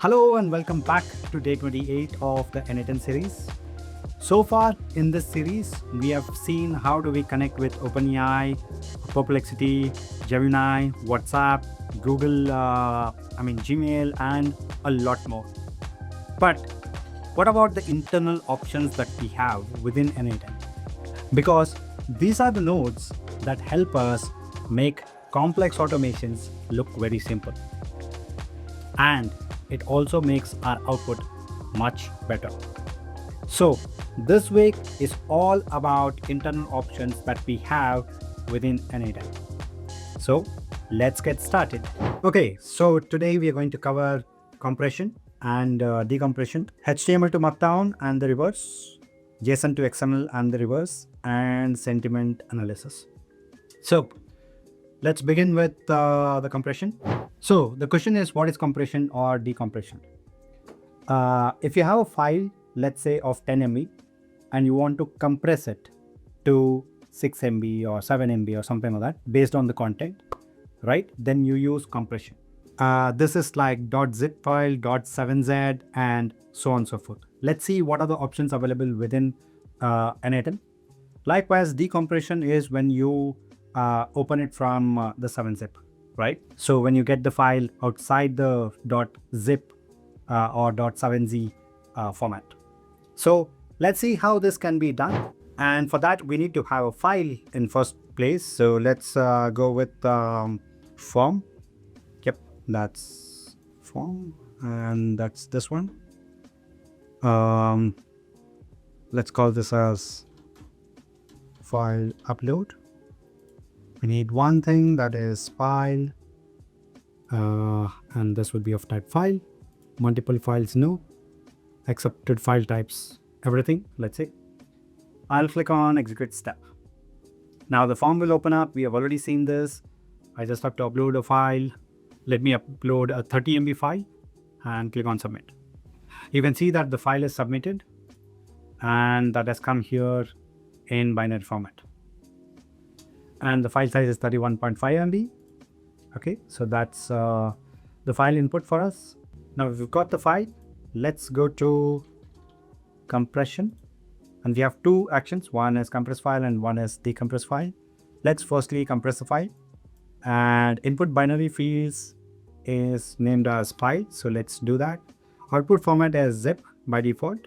Hello and welcome back to day 28 of the N8N series. So far in this series, we have seen how do we connect with OpenAI, Perplexity, Gemini, WhatsApp, Google, Gmail, and a lot more. But what about the internal options that we have within N8N? Because these are the nodes that help us make complex automations look very simple. And it also makes our output much better. So this week is all about internal options that we have within N8N. So let's get started. Okay, so today we are going to cover compression and decompression, HTML to markdown and the reverse, JSON to XML and the reverse, and sentiment analysis. So let's begin with the compression. So the question is, what is compression or decompression? If you have a file, let's say of 10 MB, and you want to compress it to 6 MB or 7 MB or something like that, based on the content, right? Then you use compression. This is like .zip file, .7z, and so on and so forth. Let's see what are the options available within N8N. Likewise, decompression is when you open it from the 7-zip, right? So when you get the file outside the .zip or .7z format. So let's see how this can be done. And for that, we need to have a file in first place. So let's go with form. Yep, that's form. And that's this one. Let's call this as file upload. We need one thing, that is file, and this would be of type file. Multiple files, no. Accepted file types, everything, let's say. I'll click on execute step. Now the form will open up. We have already seen this. I just have to upload a file. Let me upload a 30 MB file and click on submit. You can see that the file is submitted and that has come here in binary format. And the file size is 31.5 MB. Okay, so that's the file input for us. Now if we've got the file, let's go to compression. And we have two actions. One is compress file and one is decompress file. Let's firstly compress the file. And input binary fields is named as file. So let's do that. Output format is zip by default,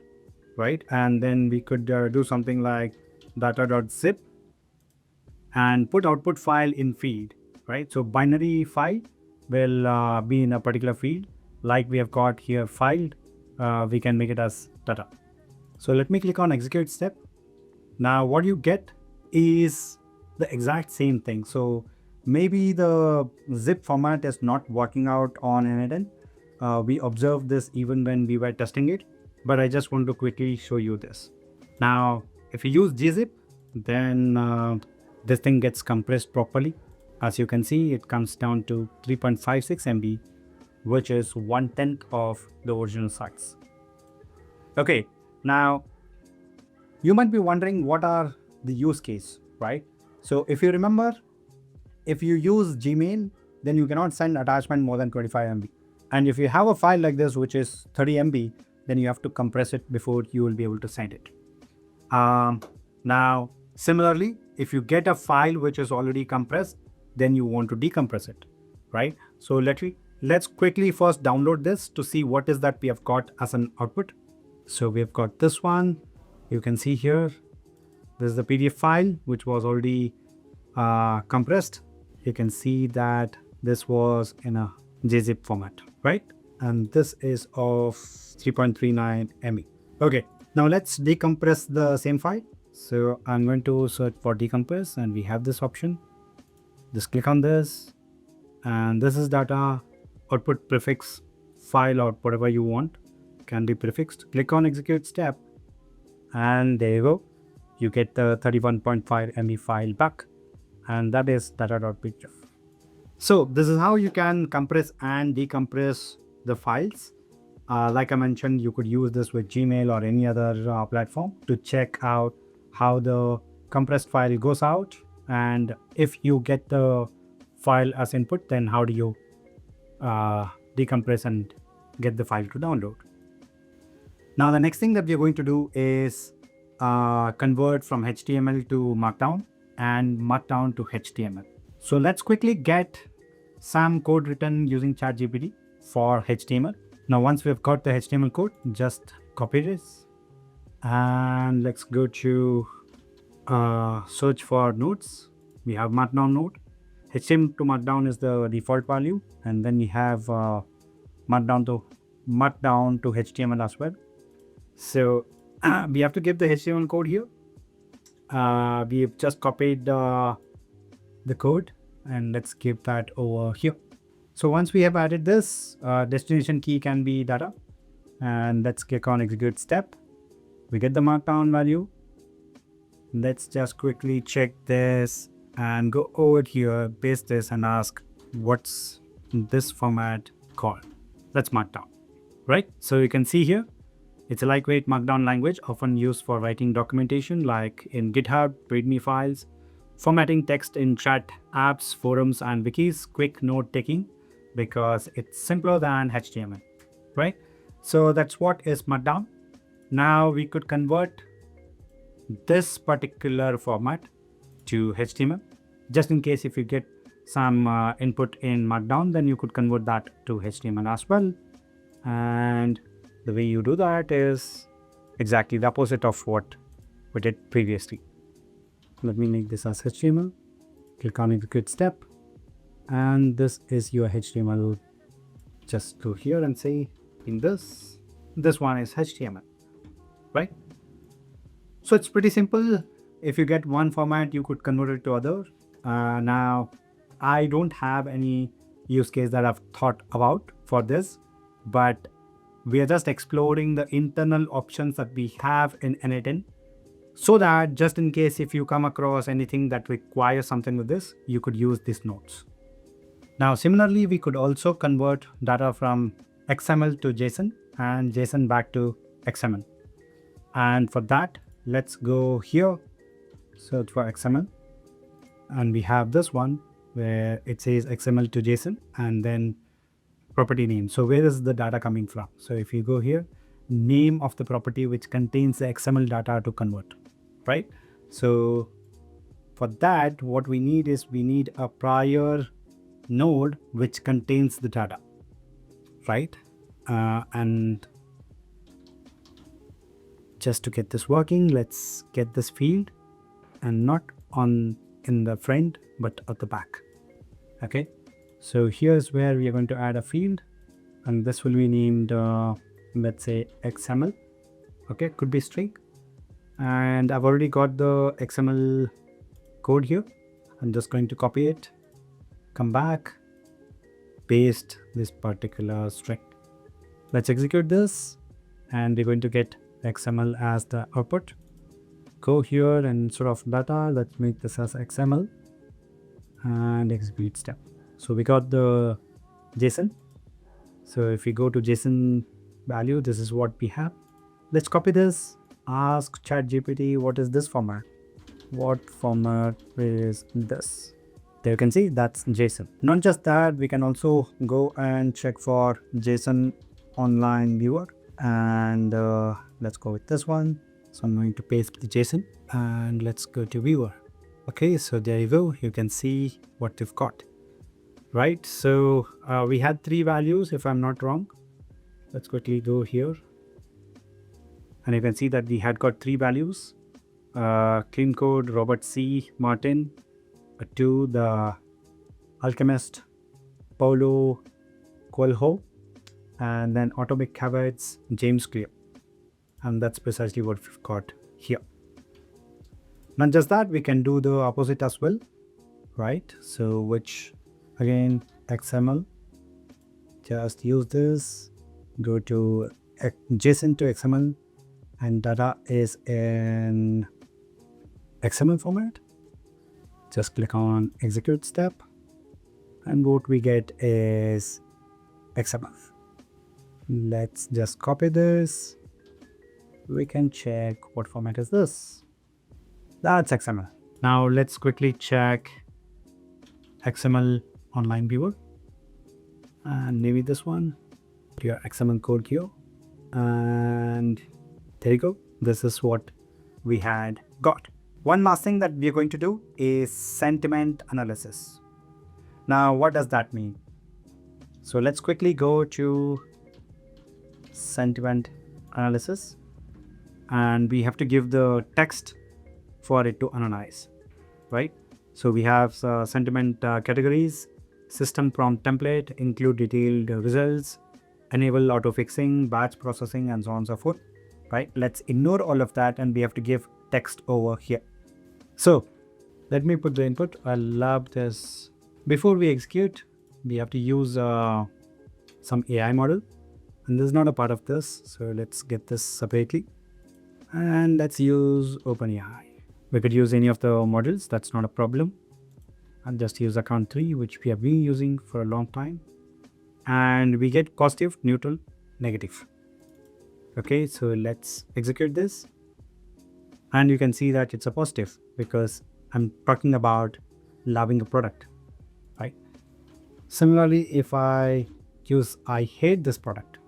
right? And then we could do something like data.zip and put output file in field, right? So binary file will be in a particular field, like we have got here file. We can make it as data. So let me click on execute step. Now what you get is the exact same thing. So maybe the zip format is not working out on N8N. We observed this even when we were testing it, but I just want to quickly show you this. Now if you use gzip, then this thing gets compressed properly. As you can see, it comes down to 3.56 MB, which is 1/10 of the original size. Okay, now you might be wondering what are the use case, right? So if you remember, if you use Gmail, then you cannot send attachment more than 25 MB. And if you have a file like this, which is 30 MB, then you have to compress it before you will be able to send it. Now, similarly, if you get a file which is already compressed, then you want to decompress it, right? So let's quickly first download this to see what is that we have got as an output. So we've got this one. You can see here, this is the PDF file which was already compressed. You can see that this was in a gzip format, right? And this is of 3.39 MB. Okay, now let's decompress the same file. So I'm going to search for decompress and we have this option. Just click on this and this is data output prefix file or whatever you want can be prefixed. Click on execute step and there you go. You get the 31.5 MB file back and that is data.pdf. So this is how you can compress and decompress the files. Like I mentioned, you could use this with Gmail or any other platform to check out how the compressed file goes out, and if you get the file as input, then how do you decompress and get the file to download. Now the next thing that we're going to do is convert from HTML to Markdown and Markdown to HTML. So let's quickly get some code written using ChatGPT for HTML. Now once we've got the HTML code, just copy this and let's go to search for nodes. We have Markdown node. HTML to Markdown is the default value, and then we have Markdown to HTML as well. So we have to give the HTML code here. We've just copied the code, and let's give that over here. So once we have added this, destination key can be data, and let's click on execute step. We get the Markdown value. Let's just quickly check this and go over here, paste this and ask what's this format called. That's Markdown, right? So you can see here, it's a lightweight Markdown language often used for writing documentation like in GitHub, README files, formatting text in chat apps, forums and wikis, quick note taking because it's simpler than HTML, right? So that's what is Markdown. Now we could convert this particular format to HTML. Just in case if you get some input in Markdown, then you could convert that to HTML as well. And the way you do that is exactly the opposite of what we did previously. Let me make this as HTML. Click on execute step. And this is your HTML. Just go here and say in this one is HTML, right? So it's pretty simple. If you get one format, you could convert it to other. Now, I don't have any use case that I've thought about for this, but we are just exploring the internal options that we have in N8N, so that just in case if you come across anything that requires something with this, you could use these nodes. Now, similarly, we could also convert data from XML to JSON and JSON back to XML. And for that, let's go here, search for XML, and we have this one where it says XML to JSON and then property name. So where is the data coming from? So if you go here, name of the property which contains the XML data to convert, right? So for that, what we need is we need a prior node which contains the data, right? And just to get this working, let's get this field and not in the front but at the back. Okay, so here's where we are going to add a field, and this will be named let's say XML. Okay, could be string, and I've already got the XML code here. I'm just going to copy it, come back, paste this particular string. Let's execute this, and we're going to get XML as the output. Go here and sort of data, let's make this as XML and execute step. So we got the JSON. So if we go to JSON value, this is what we have. Let's copy this, ask ChatGPT, what is this format? What format is this? There you can see that's JSON. Not just that, we can also go and check for JSON online viewer, and let's go with this one. So I'm going to paste the JSON and let's go to viewer. Okay, so there you go. You can see what we've got, right? So we had 3 values if I'm not wrong. Let's quickly go here. And you can see that we had got 3 values. Clean code, Robert C. Martin. 2, the alchemist, Paulo Coelho. And then atomic habits, James Clear. And that's precisely what we've got here. Not just that, we can do the opposite as well, right? So which again, XML, just use this, go to JSON to XML, and data is in XML format. Just click on execute step, and what we get is XML. Let's just copy this. We can check what format is this. That's XML. Now let's quickly check XML online viewer, and maybe this one. your XML code here, and there you go. This is what we had got. One last thing that we are going to do is sentiment analysis. Now, what does that mean? So let's quickly go to sentiment analysis, and we have to give the text for it to analyze, right? So we have sentiment categories, system prompt template, include detailed results, enable auto fixing, batch processing, and so on and so forth, right? Let's ignore all of that, and we have to give text over here. So let me put the input. I love this. Before we execute, we have to use some AI model, and this is not a part of this. So let's get this separately, and let's use OpenAI. We could use any of the models. That's not a problem. I'll just use account 3, which we have been using for a long time, and we get positive, neutral, negative. Okay, so let's execute this, and you can see that it's a positive because I'm talking about loving a product, right? Similarly, if I use I hate this product,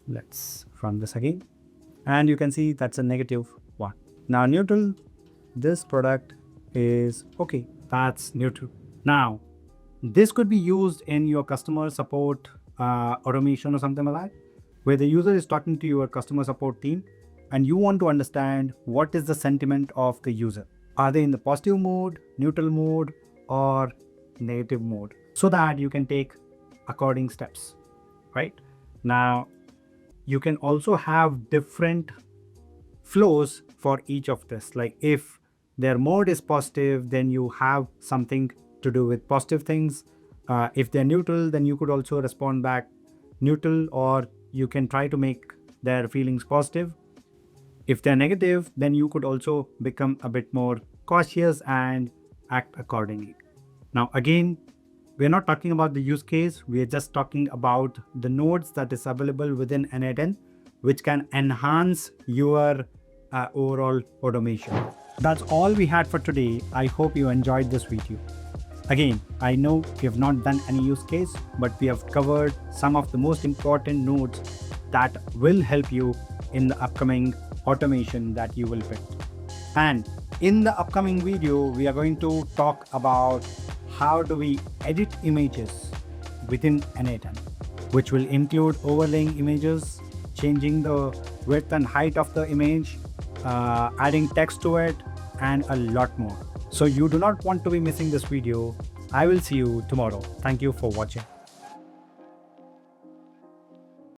let's run this again, and you can see that's a negative one. Now neutral, this product is okay, that's neutral. Now this could be used in your customer support automation or something like that, where the user is talking to your customer support team and you want to understand what is the sentiment of the user. Are they in the positive mode, neutral mode, or negative mode, so that you can take according steps, right? Now you can also have different flows for each of this. Like if their mode is positive, then you have something to do with positive things. If they're neutral, then you could also respond back neutral, or you can try to make their feelings positive. If they're negative, then you could also become a bit more cautious and act accordingly. Now again, we're not talking about the use case, we're just talking about the nodes that is available within N8N, which can enhance your overall automation. That's all we had for today. I hope you enjoyed this video. Again, I know we have not done any use case, but we have covered some of the most important nodes that will help you in the upcoming automation that you will build. And in the upcoming video, we are going to talk about how do we edit images within N8N, which will include overlaying images, changing the width and height of the image, adding text to it, and a lot more. So you do not want to be missing this video. I will see you tomorrow. Thank you for watching.